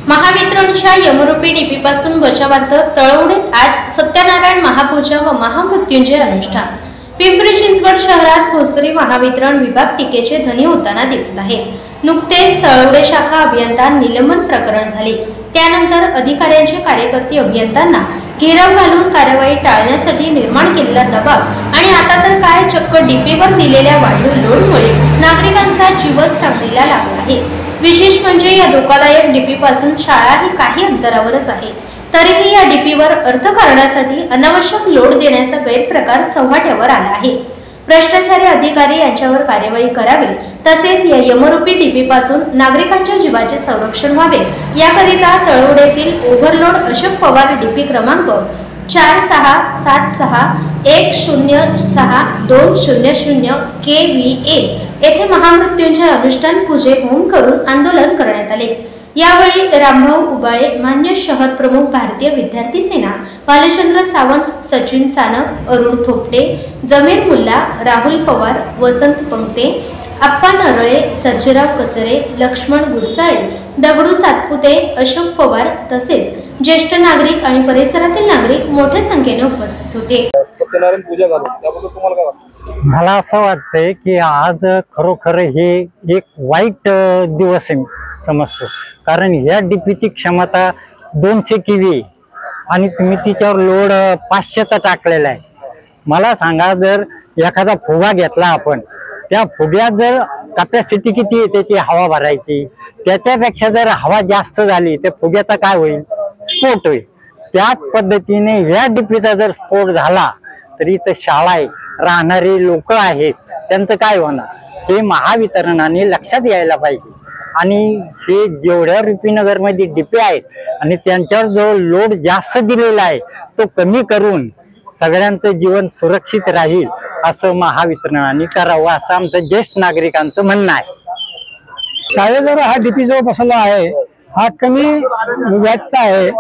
महावितरणच्या यमरूपी डीपी पासून बचावार्थ तळवडेत आज सत्यनारायण महापूजा व महामृत्युंजय अनुष्ठान। पिंपरी चिंचवड शहरात भोसरी महावितरण विभाग टीकेचे धनी होताना दिसत आहेत। नुकतेच तळवडे शाखा अभियंता निलंबन प्रकरण झाले, त्यानंतर अधिकाऱ्यांचे कार्यकर्ते अभियंत्यांना घेराव घालून कार्यवाही टाळण्यासाठी निर्माण केलेला दबाव आणि आता तर काय चक्क डीपीवर दिलेल्या वाढीव लोडमुळे नागरिकांचा जीवच टाळलेला लागला आहे। विशेष म्हणजे या धोकादायक डीपी पासून शाळा ही काही अंतरावरच आहे, तरीही या डीपीवर अर्थकारणासाठी अनावश्यक लोड देण्याचा गैरप्रकार चव्हाट्यावर आला आहे। भ्रष्टाचारी अधिकारी यांच्यावर कार्यवाही करावी, तसेच या यमरूपी डीपी पासून नागरिकांच्या जीवाचे संरक्षण व्हावे याकरिता तळवडेतील ओव्हरलोड अशोक पवार डीपी क्रमांक 4676106200 KVA येथे महामृत्युंजय अनुष्ठान पूजे होम करून आंदोलन करण्यात आले। यावेळी रामभाऊ उबाळे, मान्य शहर प्रमुख, भारतीय विद्यार्थी सेना, भालचंद्र सावंत, सचिन सानप, अरुण थोपटे, जमीर मुल्ला, राहुल पवार, वसंत पंक्ते, आप्पा नरळे, सर्जेराव कचरे, लक्ष्मण गुरसाळे, दगडू सातपुते, अशोक पवार तसेच ज्येष्ठ नागरिक आणि परिसरातील नागरिक मोठ्या संख्येने उपस्थित होते। सत्यनारायण पूजा झाली, त्याबद्दल तुम्हाला काय वाटतं? मला असं वाटतंय की आज खरोखर हे एक वाईट दिवस समजतो, कारण या डीपीची क्षमता 200 केव्ही आणि तुम्ही तिच्यावर लोड 500चा टाकलेला आहे। मला सांगा, जर एखादा फुगा घेतला आपण, त्या फुग्यात जर कॅपॅसिटी किती आहे त्याची हवा भरायची, त्याच्यापेक्षा जर हवा जास्त झाली तर फुग्याचा काय होईल? स्फोट होईल। त्याच पद्धतीने या डीपीचा जर स्फोट झाला तर इथं शाळा आहे, राहणारे लोक आहेत, त्यांचं काय होणार हे महावितरणाने लक्षात यायला पाहिजे। आणि हे जेवढ्या रुपीनगर मध्ये डीपी आहेत आणि त्यांच्यावर जो लोड जास्त दिलेला आहे तो कमी करून सगळ्यांचं जीवन सुरक्षित राहील असं महावितरणाने करावं, असं आमचं ज्येष्ठ नागरिकांचं म्हणणं आहे। शाळेजवळ हा डीपी जो बसला आहे हा कमी व्याजचा आहे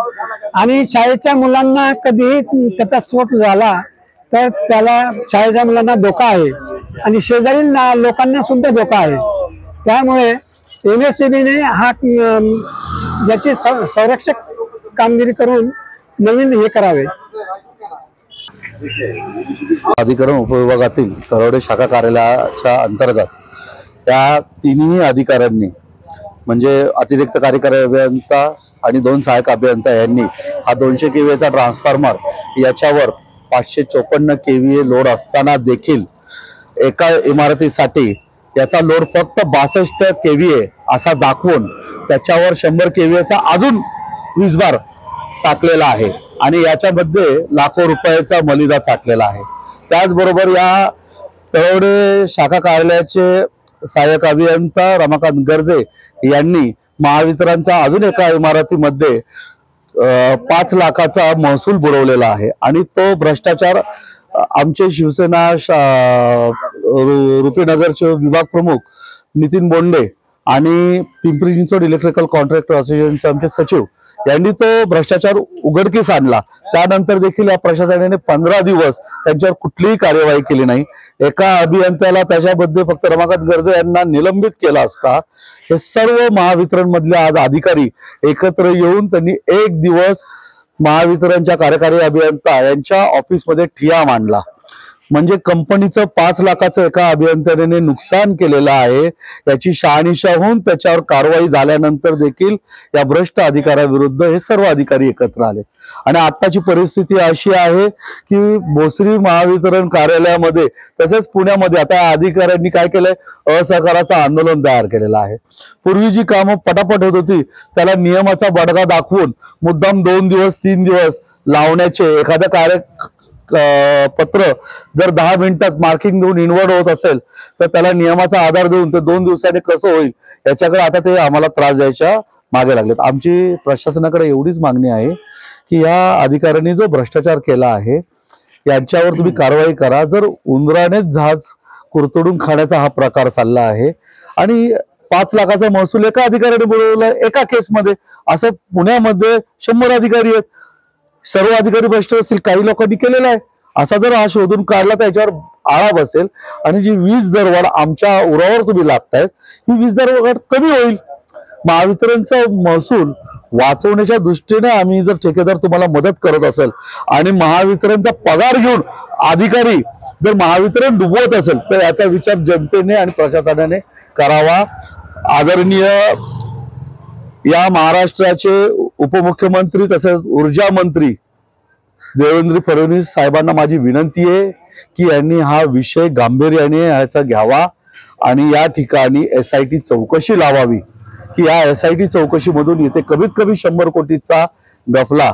आणि शाळेच्या मुलांना कधीही त्याचा स्फोट झाला तर त्याला शाळेच्या मुलांना धोका आहे आणि शेजारील लोकांना सुद्धा धोका आहे। त्यामुळे MSCBने हा याची संरक्षक कामगिरी करून नवीन हे करावे। अधिकरण उपविभागातील तळवडे शाखा कार्यालयाच्या अंतर्गत या तिन्ही अधिकाऱ्यांनी म्हणजे अतिरिक्त कार्यकारी अभियंता आणि 2 सहाय्यक अभियंता यांनी हा 200 केव्हीचा ट्रान्सफॉर्मर याच्यावर 554 केव्हीए लोड असताना देखील एका इमारतीसाठी याचा लोड फक्त 62 केव्हीए असा दाखवून त्याच्यावर 100 केव्हीएचा अजून वीजभार टाकलेला आहे आणि याच्यामध्ये लाखो रुपयाचा मलिदा टाकलेला आहे। त्याचबरोबर या तळवडे शाखा कार्यालयाचे सहाय्यक अभियंता रमाकांत गर्जे यांनी महावितरणचा अजून एका इमारतीमध्ये 5 लाखाचा महसूल बुडवलेला आहे आणि तो भ्रष्टाचार आमचे शिवसेना रुपीनगरचे विभाग प्रमुख नितीन बोंडे आणि पिंपरी चिंचवड इलेक्ट्रिकल कॉन्ट्रॅक्टर असोसिएशनचे आमचे सचिव यांनी तो भ्रष्टाचार उघडकीस आणला। त्यानंतर देखील या प्रशासनाने 15 दिवस त्यांच्यावर कुठलीही कार्यवाही केली नाही। एका अभियंत्याला त्याच्यामध्ये फक्त रमाकांत गर्जे यांना निलंबित केला असता हे सर्व महावितरण मधले आज अधिकारी एकत्र येऊन त्यांनी एक दिवस महावितरणच्या कार्यकारी अभियंता यांच्या ऑफिसमध्ये ठिय्या मांडला। म्हणजे कंपनीचं 5 लाखाचं एका अभियंत्याने नुकसान केलेलं आहे, याची शहानिशा होऊन त्याच्यावर कारवाई झाल्यानंतर देखील या भ्रष्ट अधिकाऱ्याविरुद्ध हे सर्व अधिकारी एकत्र आले आणि आताची परिस्थिती अशी आहे की भोसरी महावितरण कार्यालयामध्ये तसेच पुण्यामध्ये आता अधिकाऱ्यांनी काय केलंय, असहकाराचं आंदोलन तयार केलेलं आहे। पूर्वी जी कामं पटापट होत होती त्याला नियमाचा बडगा दाखवून मुद्दाम 2 दिवस 3 दिवस लावण्याचे, एखादं पत्र जर 10 मिनिटात मार्किंग देऊन इनवर्ड होत असेल तर त्याला नियमाचा आधार देऊन ते 2 दिवसांनी कसं होईल याच्याकडे आता ते आम्हाला त्रास द्यायच्या मागे लागलेत। आमची प्रशासनाकडे एवढीच मागणी आहे की या अधिकाऱ्यांनी जो भ्रष्टाचार केला आहे यांच्यावर तुम्ही कारवाई करा। जर उंदरानेच जहाज कुरतडून खाण्याचा हा प्रकार चालला आहे आणि 5 लाखाचा महसूल एका अधिकाऱ्याने बुडवला एका केसमध्ये, असं पुण्यामध्ये 100 अधिकारी आहेत, सर्व अधिकारी भ्रष्ट असतील, काही लोकांनी केलेला आहे। असा जर हा शोधून काढला तर याच्यावर आळा बसेल आणि जी वीज दरवाढ आमच्या उरावर तुम्ही लादतायत ही वीज दरवाढ कमी होईल। महावितरणचा महसूल वाचवण्याच्या दृष्टीने आम्ही जर ठेकेदार तुम्हाला मदत करत असेल आणि महावितरणचा पगार घेऊन अधिकारी जर महावितरण डुबवत असेल तर याचा विचार जनतेने आणि प्रशासनाने करावा। आदरणीय या महाराष्ट्राचे उपमुख्यमंत्री तसेच ऊर्जा मंत्री देवेंद्र फडणवीस साहेबांना माझी विनंती आहे की यांनी हा विषय गांभीर्याने याचा घ्यावा आणि या ठिकाणी SIT चौकशी लावावी की या SIT चौकशीमधून इथे कमीत कमी 100 कोटीचा गफला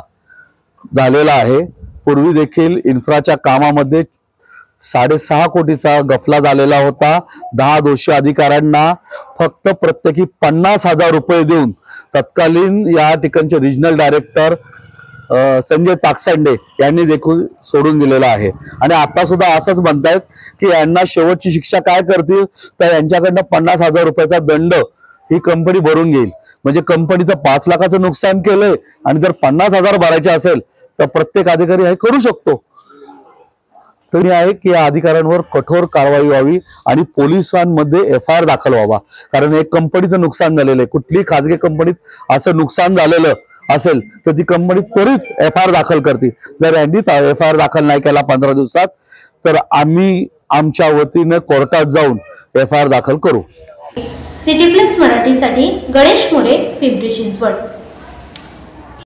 झालेला आहे। पूर्वी देखील इन्फ्राच्या कामामध्ये 6.5 कोटीचा गफला झालेला होता। 10 दोषी अधिकाऱ्यांना फक्त प्रत्येकी 50,000 रुपये देऊन तत्कालीन या ठिकाणचे रिजनल डायरेक्टर संजय ताकसांडे यांनी देखील सोडून दिलेला आहे। आणि आता सुद्धा असंच म्हणतायत की यांना शेवटची शिक्षा काय करतील तर यांच्याकडनं 50,000 रुपयाचा दंड ही कंपनी भरून घेईल। म्हणजे कंपनीचं 5 लाखाचं नुकसान केलंय आणि जर 50,000 भरायचे असेल तर प्रत्येक अधिकारी हे करू शकतो। तरी आहे की या अधिकाऱ्यांवर कठोर कारवाई व्हावी आणि पोलिसांमध्ये FIR दाखल व्हावा। कारण एक कंपनीचं नुकसान झालेलं आहे, कुठलीही खाजगी कंपनीत असं नुकसान झालेलं असेल तर ती कंपनी त्वरित FIR दाखल करते। जर यांनी FIR दाखल नाही केला 15 दिवसात तर आम्ही आमच्या वतीने कोर्टात जाऊन FIR दाखल करू। सिटी प्लस मराठीसाठी गणेश मोरे, पिंपरी चिंचवड।